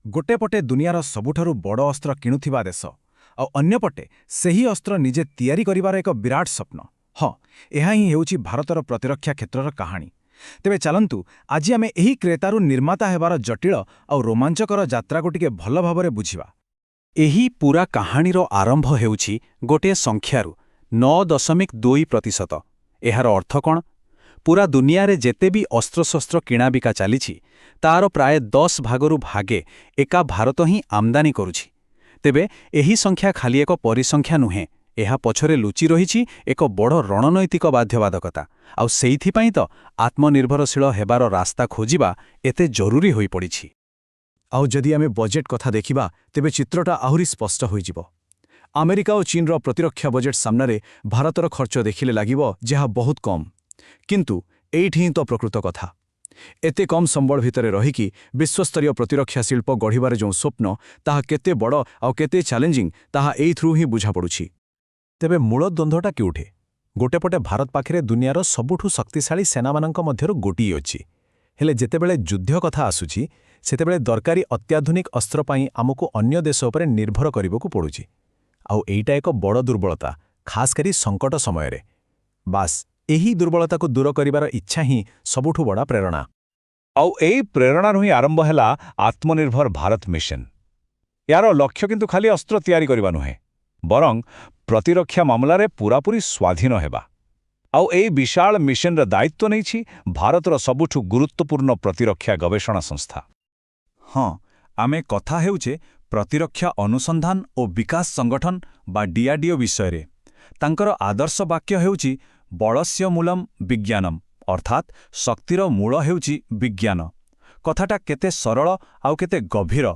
गोटे पटे दुनियार सबुठारु बड़ अस्त्र किणुथिबा देश आ अन्यपटे सेही अस्त्र निजे तैयारी करिवार एक विराट स्वप्न। हाँ, यह ही हेउची भारतर प्रतिरक्षा क्षेत्रर कहानी। तेबे चलंतु आज आमे एही क्रेतारु निर्माता हेबार जटिल आ रोमांचकर यात्रा को टिके भल भाबरे बुझिबा। एही पूरा कहानीर आरंभ हेउची गोटे संख्यारु 9.2%। एहार अर्थ कौन? पूरा दुनिया रे जेते भी अस्त्रशस्त्र किणाबिका चलीछि तार प्राय 10 भागरु भागे एका भारत ही आमदानी करुछि। तेबे एही संख्या खाली एक परिसंख्या नुहे, एहा पछरे लुचि रहिछि एक बड़ रणनैतिक बाध्यबाधकता। आउ सेइथिपई तो आत्मनिर्भरशील हेबार रास्ता खोजिबा एते जरूरी होई पड़िछि। आउ जदि आमे बजेट कथा देखिबा तेबे चित्रटा आहुरी स्पष्ट होइजिबो। अमेरिका और चीनर प्रतिरक्षा बजेट सामने भारतर खर्च देखिले लागिबो जेहा बहुत कम, किंतु एइठी ही तो प्रकृत कथा। एते कम संबल भितरे रहिकी विश्वस्तरीय प्रतिरक्षा शिल्प गढ़िबार जो स्वप्न ताहा केते बड़ आउ केते चैलेंजिंग ताहा एइथ्रु ही बुझा पड़ुछि। तेबे मूल द्वंद्वटा केउठे? गोटे पटे भारत पाखरे दुनियार सबुठु शक्तिशाली सेनामानंक मध्यरु गोटी अछि, हेले जेतेबेले युद्ध कथा आसुछि सेतेबेले दरकारी अत्याधुनिक अस्त्र पई आमको अन्य देश उपरे निर्भर करिबोकु पड़ुछि। आउ एइटा एक बड़ दुर्बलता, खास करी संकट समय रे। बास एही दुर्बलता को दूर करिबार इच्छा ही सबुठु बड़ा प्रेरणा। आउ एई प्रेरणारु ही आरंभ हेला आत्मनिर्भर भारत मिशन। यार लक्ष्य किंतु खाली अस्त्र तैयारी करिबा नुहे, बरं प्रतिरक्षा मामलारे पूरापूरी स्वाधीन हेबा। आउ एई विशाल मिशन रे दायित्व नैछि भारतर सबुठु गुरुत्वपूर्ण प्रतिरक्षा गवेषणा संस्था। हाँ, आमे कथा हेउचे प्रतिरक्षा अनुसंधान और विकास संगठन बा डीआरडीओ विषय रे। तांकर आदर्श वाक्य हेउची बलस्य मूलम विज्ञानम, अर्थात शक्तिर मूल हेउची विज्ञान। कथाटा केते सरल आउ केते गभीर।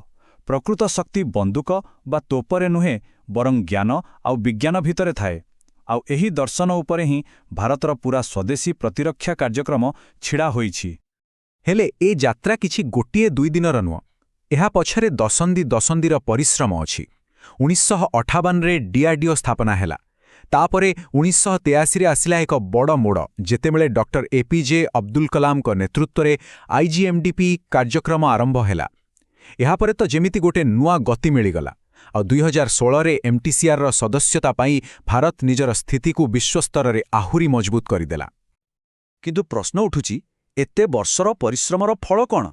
प्रकृत शक्ति बंदूक बा तोपरे नुहे, बरं ज्ञान आउ विज्ञान भितरे थाए। आउ एही दर्शन उपरे ही भारतर पूरा स्वदेशी प्रतिरक्षा कार्यक्रम छिड़ा होईछि। हेले ए यात्रा किछि गोटिए 2 दिनर नुह, एहा पछरे दशंधीर परिश्रम अछि। 1958 रे डीआरडीओ स्थापना हेला। तापरे 1983 रे आसिला एक बड़ मोड़, जेतेबेले डॉक्टर एपीजे अब्दुल कलाम को नेतृत्व रे आईजीएमडीपी कार्यक्रम आरंभ हेला। एहा परे तो जेमिति गोटे नुआ गति मिलिगला। आ 2016 रे एमटीसीआर रो सदस्यता पाई भारत निजर स्थिति को विश्वस्तर रे आहुरी मजबूत करिदेला। किंतु प्रश्न उठुछि, एते वर्षर परिश्रमर फल कौन?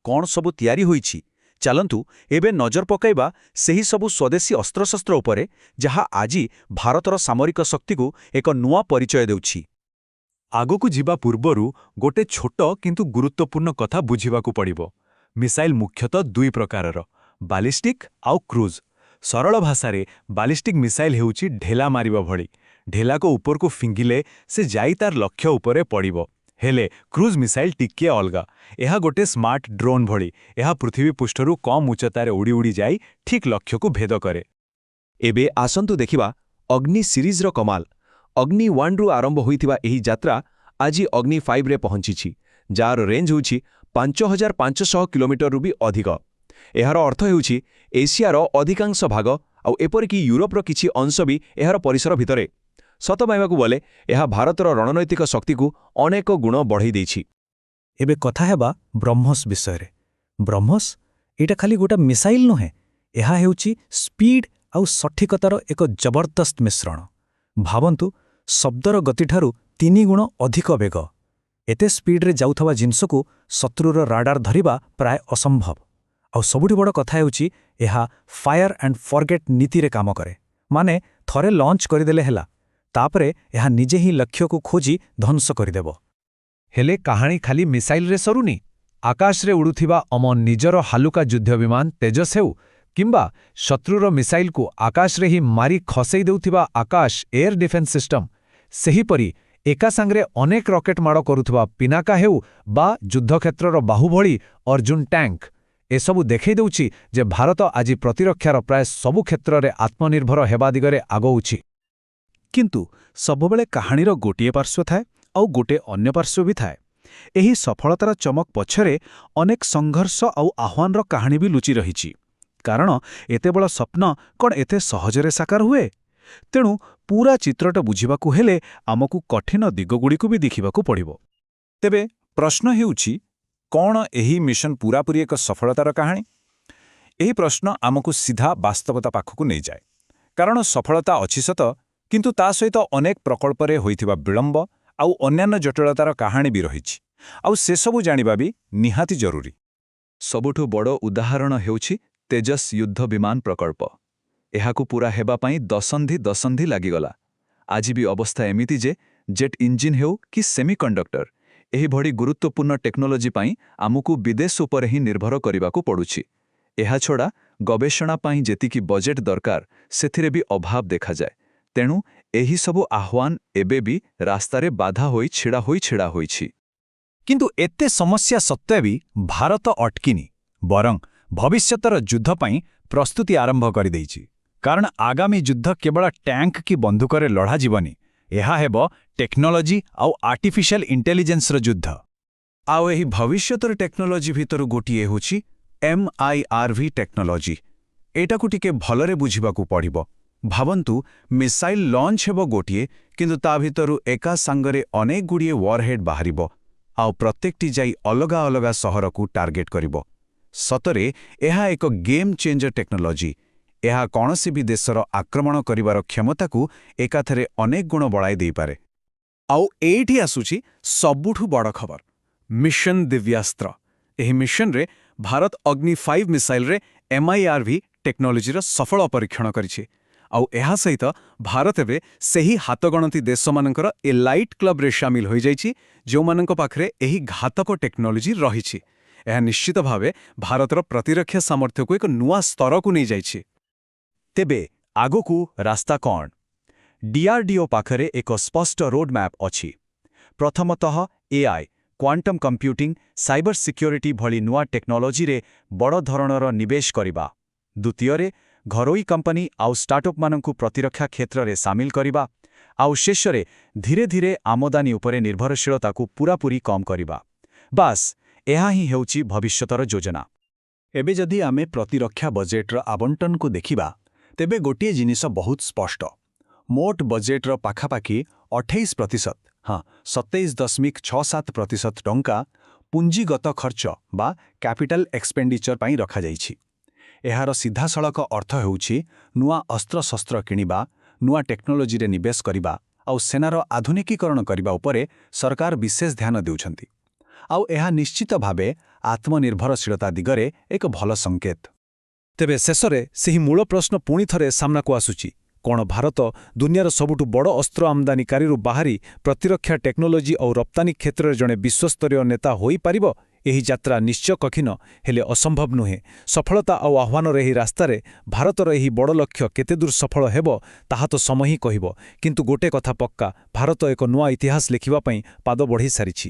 कौन सबु तैयारी होईछि? चलंतु एबे नजर पकाइबा सेही सबु स्वदेशी अस्त्रशस्त्र उपरे, जहा आजी भारतर सामरिक शक्ति को एक नुआ परिचय देउछि। आगोकु जिबा पूर्वरु गोटे छोट किंतु गुरुत्वपूर्ण कथा बुझिबाकु पड़िबो। मिसाइल मुख्यतः 2 प्रकारर, बालिस्टिक आउ क्रूज। सरल भाषा रे बालिस्टिक मिसाइल हेउछि ढेला मारिबा भଳି। ढेला को ऊपर को फिंगिले से जाई तार लक्ष्य उपरे पड़िबो। हेले क्रूज मिसाइल टिके अलगा। एहा गोटे स्मार्ट ड्रोन भଳି। एहा पृथ्वी पृष्ठरु कम उच्चतारे उड़ी उड़ी जाई ठीक लक्ष्य को भेद करे। एबे आसंतु देखिबा अग्नि सीरीज रो कमाल। अग्नि 1 रु आरंभ होइथिबा एही यात्रा आजी अग्नि 5 रे पहुंचिछि, जार रेंज होछि 5500 किलोमीटर रु भी अधिक। एहार अर्थ हेउछि एशियार अधिकांश भाग आउ एपरिकी यूरोपर किछि अंश भी एहार परिसर भितरे। सत कहबाकु बोले एहा भारतर रणनैतिक शक्ति को अनेक गुण बढ़ाई देछि। एबे कथा हेबा ब्रह्मोस विषय रे। ब्रह्मोस एटा खाली गोटा मिसाइल नुहे, एहा हेउछि स्पीड आउ सठिकतार एक जबरदस्त मिश्रण। भावंतु शब्दर गतिठारु 3 गुण अधिक वेग। एते स्पीड रे जाउथवा जिंस को शत्रुर राडार धरिबा प्राय असंभव। आउ सबुठी बड़ कथा हेउछि एहा फायर एंड फॉरगेट नीति रे काम करे। माने थरे लॉन्च करिदेले हेला, तापरे एहा निजे ही लक्ष्य को खोजी ध्वंस करिदेबो। हेले कहानी खाली मिसाइल रे सरुनी। आकाश रे उड़ुथिबा अम निजर हालुका युद्ध विमान तेजस हेउ, किंबा शत्रुर मिसाइल को आकाश रे ही मारी खसई देउथिबा आकाश एयर डिफेंस सिस्टम, सेहीपरि एका सांगरे अनेक रॉकेट माड़ करुथिबा पिनाका हेउ बा युद्धक्षेत्रर बाहुभଳି अर्जुन टैंक, एसबु देखै देउछि जे भारत आज प्रतिरक्षार प्राय सबु क्षेत्र रे आत्मनिर्भर हेबा दिगरे आगौछि। किंतु सबबेले कहानीर गोटिए पार्श्व थाए आउ गोटे अन्य पार्श्व भी थाए। एही सफलतार चमक पछरे अनेक संघर्ष आउ आह्वानर कहानी भी लुचि रहिछि। कारण एते बड़ स्वप्न कौन एते सहजरे साकार हुए? तेणु पूरा चित्रटा बुझिबाकु हेले आमकु कठिन दिगगुड़िकु भी देखिबाकु पड़िबो। तेबे प्रश्न हेउछि, कौन एही मिशन पूरापूरी एक सफलतार कहानी? ଏହି ପ୍ରଶ୍ନ ଆମକୁ ସିଧା ବାସ୍ତବତା ପାଖକୁ ନେଇଯାଏ। କାରଣ ସଫଳତା ଅଛି ସତ, କିନ୍ତୁ ତା ସହିତ ଅନେକ ପ୍ରକଳ୍ପରେ ହୋଇଥିବା ବିଳମ୍ବ ଆଉ ଅନ୍ୟାନ୍ୟ ଜଟିଳତାର କାହାଣୀ ବି ରହିଛି। ଆଉ ସେସବୁ ଜାଣିବା ବି ନିହାତି ଜରୁରୀ। ସବୁଠୁ ବଡ଼ ଉଦାହରଣ ହେଉଛି ତେଜସ୍ ଯୁଦ୍ଧ ବିମାନ ପ୍ରକଳ୍ପ। ଏହାକୁ ପୂରା ହେବା ପାଇଁ ଦଶନ୍ଧି ଲାଗିଗଲା। ଆଜି ବି ଅବସ୍ଥା ଏମିତି ଯେ ଜେଟ୍ ଇଞ୍ଜିନ୍ ହେଉ କି ସେମିକଣ୍ଡକ୍ଟର, ଏହିଭଳି ଗୁରୁତ୍ୱପୂର୍ଣ୍ଣ ଟେକ୍ନୋଲୋଜି ପାଇଁ ଆମକୁ ବିଦେଶ ଉପରେ ହିଁ ନିର୍ଭର କରିବାକୁ ପଡ଼ୁଛି। ଏହାଛଡ଼ା ଗବେଷଣା ପାଇଁ ଯେତିକି ବଜେଟ୍ ଦରକାର, ସେଥିରେ ବି ଅଭାବ ଦେଖାଯାଏ। ତେଣୁ ଏହିସବୁ ଆହ୍ୱାନ ଏବେ ବି ରାସ୍ତାରେ ବାଧା ହୋଇ ଛିଡ଼ା ହୋଇଛି। କିନ୍ତୁ ଏତେ ସମସ୍ୟା ସତ୍ତ୍ୱେ ବି ଭାରତ ଅଟକିନି, ବରଂ ଭବିଷ୍ୟତର ଯୁଦ୍ଧ ପାଇଁ ପ୍ରସ୍ତୁତି ଆରମ୍ଭ କରିଦେଇଛି। କାରଣ ଆଗାମୀ ଯୁଦ୍ଧ କେବଳ ଟ୍ୟାଙ୍କ କି ବନ୍ଧୁକରେ ଲଢ଼ାଯିବନି, ଏହା ହେବ ଟେକ୍ନୋଲୋଜି ଆଉ ଆର୍ଟିଫିସିଆଲ ଇଣ୍ଟେଲିଜେନ୍ସର ଯୁଦ୍ଧ। ଆଉ ଏହି ଭବିଷ୍ୟତର ଟେକ୍ନୋଲୋଜି ଭିତରୁ ଗୋଟିଏ ହେଉଛି MIRV ଟେକ୍ନୋଲୋଜି। ଏଟାକୁ ଟିକେ ଭଲରେ ବୁଝିବାକୁ ପଡ଼ିବ। ଭାବନ୍ତୁ, ମିସାଇଲ୍ ଲଞ୍ଚ ହେବ ଗୋଟିଏ, କିନ୍ତୁ ତା ଭିତରୁ ଏକା ସାଙ୍ଗରେ ଅନେକଗୁଡ଼ିଏ ୱାରହେଡ୍ ବାହାରିବ, ଆଉ ପ୍ରତ୍ୟେକଟି ଯାଇ ଅଲଗା ଅଲଗା ସହରକୁ ଟାର୍ଗେଟ୍ କରିବ। ସତରେ ଏହା ଏକ ଗେମ୍ ଚେଞ୍ଜର ଟେକ୍ନୋଲୋଜି। ଏହା କୌଣସି ବି ଦେଶର ଆକ୍ରମଣ କରିବାର କ୍ଷମତାକୁ ଏକାଥରେ ଅନେକ ଗୁଣ ବଢ଼ାଇ ଦେଇପାରେ। ଆଉ ଏଇଠି ଆସୁଛି ସବୁଠୁ ବଡ଼ ଖବର, ମିଶନ ଦିବ୍ୟାସ୍ତ୍ର। ଏହି ମିଶନରେ ଭାରତ ଅଗ୍ନି 5 ମିସାଇଲରେ MIRV ଟେକ୍ନୋଲୋଜିର ସଫଳ ପରୀକ୍ଷଣ କରିଛି। ଆଉ ଏହା ସହିତ ଭାରତ ଏବେ ସେହି ହାତଗଣତି ଦେଶମାନଙ୍କର ଏଲାଇଟ୍ କ୍ଲବରେ ସାମିଲ ହୋଇଯାଇଛି, ଯେଉଁମାନଙ୍କ ପାଖରେ ଏହି ଘାତକ ଟେକ୍ନୋଲୋଜି ରହିଛି। ଏହା ନିଶ୍ଚିତ ଭାବେ ଭାରତର ପ୍ରତିରକ୍ଷା ସାମର୍ଥ୍ୟକୁ ଏକ ନୂଆ ସ୍ତରକୁ ନେଇଯାଇଛି। ତେବେ ଆଗକୁ ରାସ୍ତା କ'ଣ? DRDO ପାଖରେ ଏକ ସ୍ପଷ୍ଟ ରୋଡ୍ ମ୍ୟାପ୍ ଅଛି। ପ୍ରଥମତଃ AI, quantum computing, cyber security ଭଳି ନୂଆ ଟେକ୍ନୋଲୋଜିରେ ବଡ଼ ଧରଣର ନିବେଶ କରିବା। ଦ୍ୱିତୀୟରେ ଘରୋଇ କମ୍ପାନୀ ଆଉ ଷ୍ଟାର୍ଟଅପ୍ମାନଙ୍କୁ ପ୍ରତିରକ୍ଷା କ୍ଷେତ୍ରରେ ସାମିଲ କରିବା। ଆଉ ଶେଷରେ ଧୀରେ ଧୀରେ ଆମଦାନୀ ଉପରେ ନିର୍ଭରଶୀଳତାକୁ ପୂରାପୂରି କମ୍ କରିବା। ବାସ୍, ଏହା ହିଁ ହେଉଛି ଭବିଷ୍ୟତର ଯୋଜନା। ଏବେ ଯଦି ଆମେ ପ୍ରତିରକ୍ଷା ବଜେଟ୍ର ଆବଣ୍ଟନକୁ ଦେଖିବା, ତେବେ ଗୋଟିଏ ଜିନିଷ ବହୁତ ସ୍ପଷ୍ଟ। ମୋଟ ବଜେଟ୍ର ପାଖାପାଖି 28%, 27.67% ଟଙ୍କା ପୁଞ୍ଜିଗତ ଖର୍ଚ୍ଚ ବା କ୍ୟାପିଟାଲ ଏକ୍ସପେଣ୍ଡିଚର ପାଇଁ ରଖାଯାଇଛି। ଏହାର ସିଧାସଳଖ ଅର୍ଥ ହେଉଛି ନୂଆ ଅସ୍ତ୍ରଶସ୍ତ୍ର କିଣିବା, ନୂଆ ଟେକ୍ନୋଲୋଜିରେ ନିବେଶ କରିବା ଆଉ ସେନାର ଆଧୁନିକୀକରଣ କରିବା ଉପରେ ସରକାର ବିଶେଷ ଧ୍ୟାନ ଦେଉଛନ୍ତି। ଆଉ ଏହା ନିଶ୍ଚିତ ଭାବେ ଆତ୍ମନିର୍ଭରଶୀଳତା ଦିଗରେ ଏକ ଭଲ ସଂକେତ। ତେବେ ଶେଷରେ ସେହି ମୂଳ ପ୍ରଶ୍ନ ପୁଣି ଥରେ ସାମ୍ନାକୁ ଆସୁଛି, କ'ଣ ଭାରତ ଦୁନିଆର ସବୁଠୁ ବଡ଼ ଅସ୍ତ୍ର ଆମଦାନୀକାରୀରୁ ବାହାରି ପ୍ରତିରକ୍ଷା ଟେକ୍ନୋଲୋଜି ଆଉ ରପ୍ତାନୀ କ୍ଷେତ୍ରରେ ଜଣେ ବିଶ୍ୱସ୍ତରୀୟ ନେତା ହୋଇପାରିବ? ଏହି ଯାତ୍ରା ନିଶ୍ଚୟ କଠିନ, ହେଲେ ଅସମ୍ଭବ ନୁହେଁ। ସଫଳତା ଆଉ ଆହ୍ୱାନର ଏହି ରାସ୍ତାରେ ଭାରତର ଏହି ବଡ଼ ଲକ୍ଷ୍ୟ କେତେଦୂର ସଫଳ ହେବ, ତାହା ତ ସମୟ ହିଁ କହିବ। କିନ୍ତୁ ଗୋଟେ କଥା ପକ୍କା, ଭାରତ ଏକ ନୂଆ ଇତିହାସ ଲେଖିବା ପାଇଁ ପାଦ ବଢ଼ାଇ ସାରିଛି।